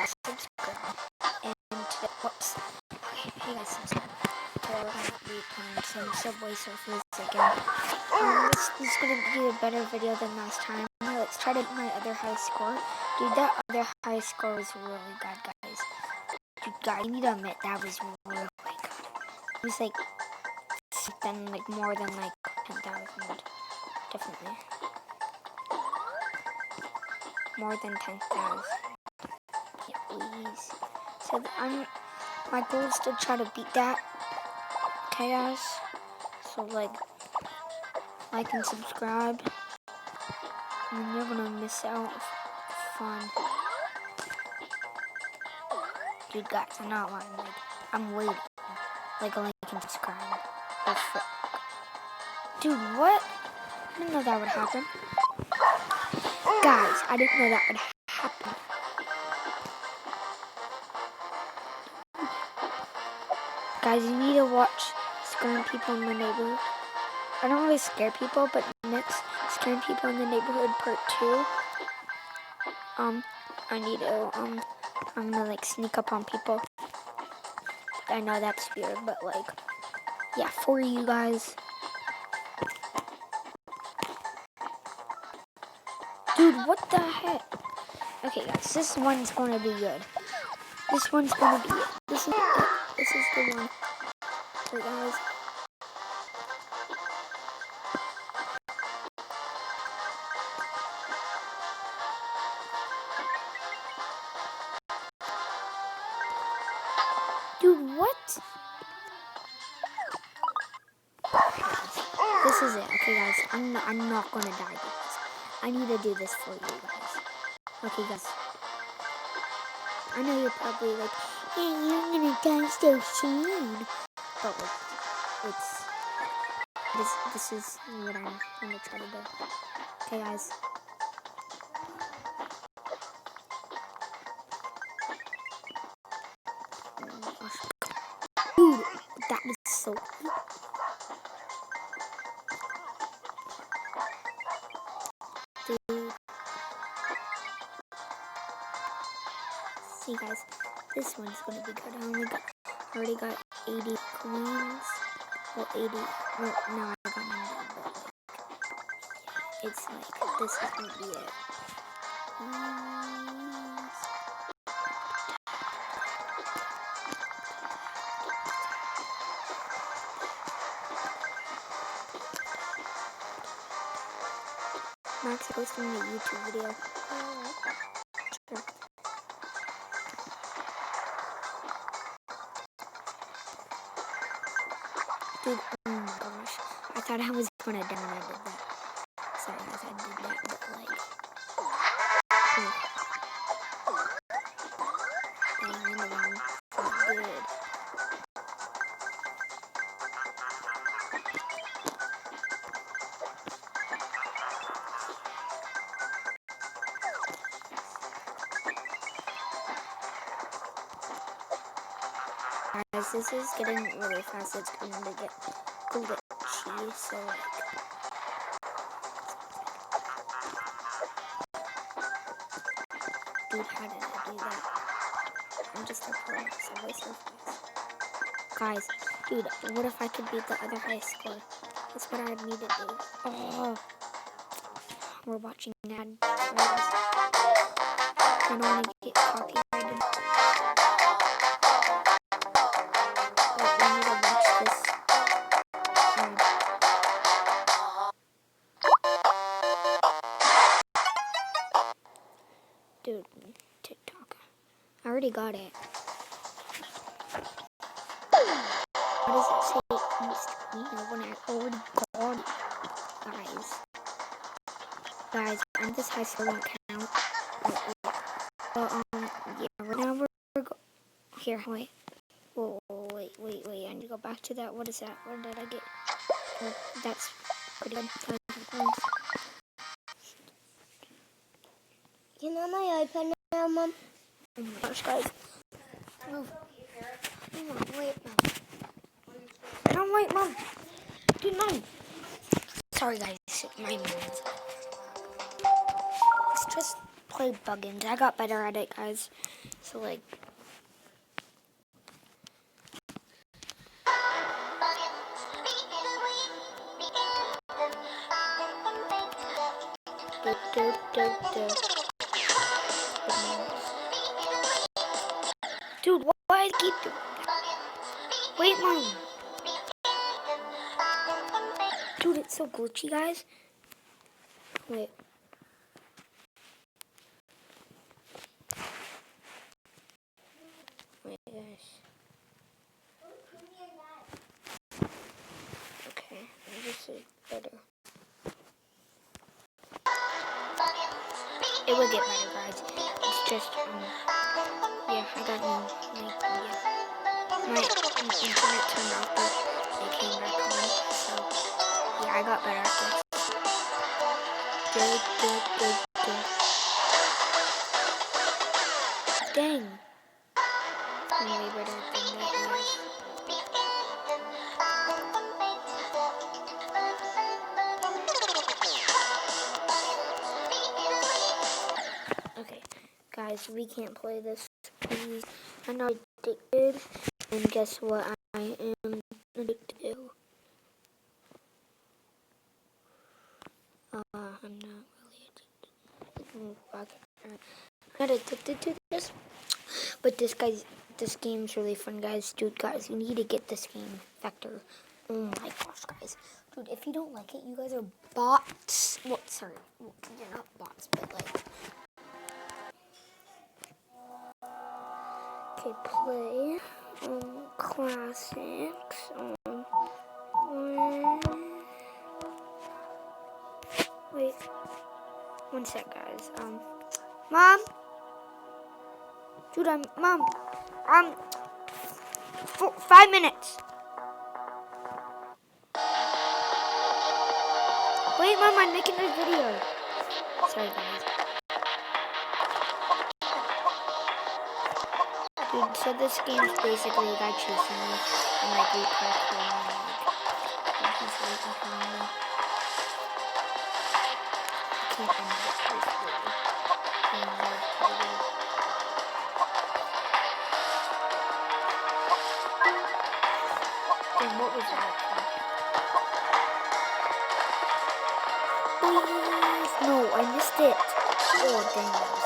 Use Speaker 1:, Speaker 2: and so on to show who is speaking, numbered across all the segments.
Speaker 1: subscribe. And today, whoops. Okay, hey guys, subscribe. Today we're gonna be playing some Subway Surfers again. This is gonna be a better video than last time. Let's try to get my other high score. Dude, that other high score was really good, guys. Dude, guys, I need to admit that was really good. It was like something like more than like 10,000, definitely. More than 10,000. Yeah, please. So my goal is to try to beat that. Okay, guys. So like and subscribe, and you're gonna miss out fun. Dude, guys, I'm not lying. Like, I'm waiting. Like and subscribe. Dude, what? I didn't know that would happen. Guys, I didn't know that would happen. Guys, you need to watch Scaring People in My Neighborhood. I don't really scare people, but next Scaring People in the Neighborhood Part 2, I need to, I'm gonna like sneak up on people. I know that's weird, but like, yeah, for you guys. Dude, what the heck? Okay, guys, this one's gonna be good. This one's gonna be it. This is it. This is the one. Okay, guys. Dude, what? This is it. Okay, guys. I'm not gonna die, guys. I need to do this for you guys. Okay, guys. I know you're probably like, hey, you're gonna die so soon. But like, this is what I'm gonna try to do. Okay, guys. Dude, that was so cool. Dude. See, guys, this one's gonna be good. I already got 80 coins. Well, 80. Well, no, I got 90, but like, it's like, this is gonna be it. Max posting a YouTube video. Sure. Dude, oh my gosh. I thought I was gonna die when I did that. Sorry guys, I did that, but like... Good. Guys, this is getting really fast. It's going to get glitchy, so like... Dude, how did I do that? I'm just a pro at Subway Surfers. Guys, dude, what if I could beat the other high score? That's what I need to do. Oh, we're watching ad. I don't want to get copyrighted. But we need to watch this. Dude, TikTok. I already got it. What does it say? You know, when I already got it. Guys, I'm this high score won't count. Yeah, right now we're here, wait. Whoa, wait, I need to go back to that. What is that? Where did I get? Oh, that's pretty good.
Speaker 2: Can I have my iPad now, Mom?
Speaker 1: Oh my gosh, guys. Move. Hang on, wait, Mom. No, wait, Mom. Dude, Mom. Sorry, guys. My mom's. Let's just play Buggins. I got better at it, guys. So like. Dude, why I keep doing that? Wait, Mom. Dude, it's so glitchy, guys. Wait. Wait, guys. Okay, this is better. It will get better, guys. It's just, yeah, I got my internet turned off, but it came back on. So, yeah, I got better at this. Dang. I'm way better than that was. Okay, guys, we can't play this, please. I'm not addicted, and guess what? I am addicted to. I'm not really addicted. I'm not addicted to this, but this game's really fun, guys. Dude, guys, you need to get this game, Vector. Oh my gosh, guys. Dude, if you don't like it, you guys are bots. Well, sorry, you're not bots, but like. Okay, play classics. Wait, one sec, guys. Mom, dude, Mom, 5 minutes. Wait, Mom, I'm making a video. Sorry, guys. Dude, so this game's basically a guy chasing me, and like we parkour, and he's waiting for me. I can't end it, basically. And what was that? Please! No, I missed it. Oh, dang, that was bad.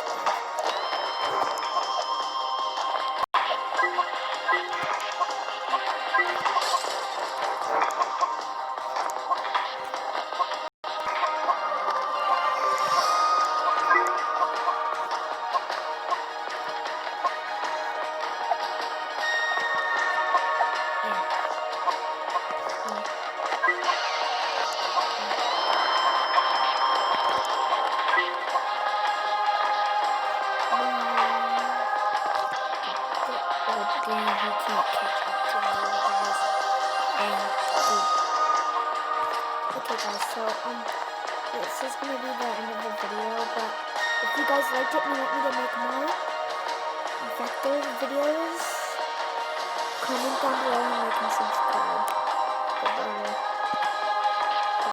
Speaker 1: Okay guys, so this is gonna be the end of the video, but if you guys liked it and you want me to make more Vector videos, comment down below and like and subscribe. Goodbye.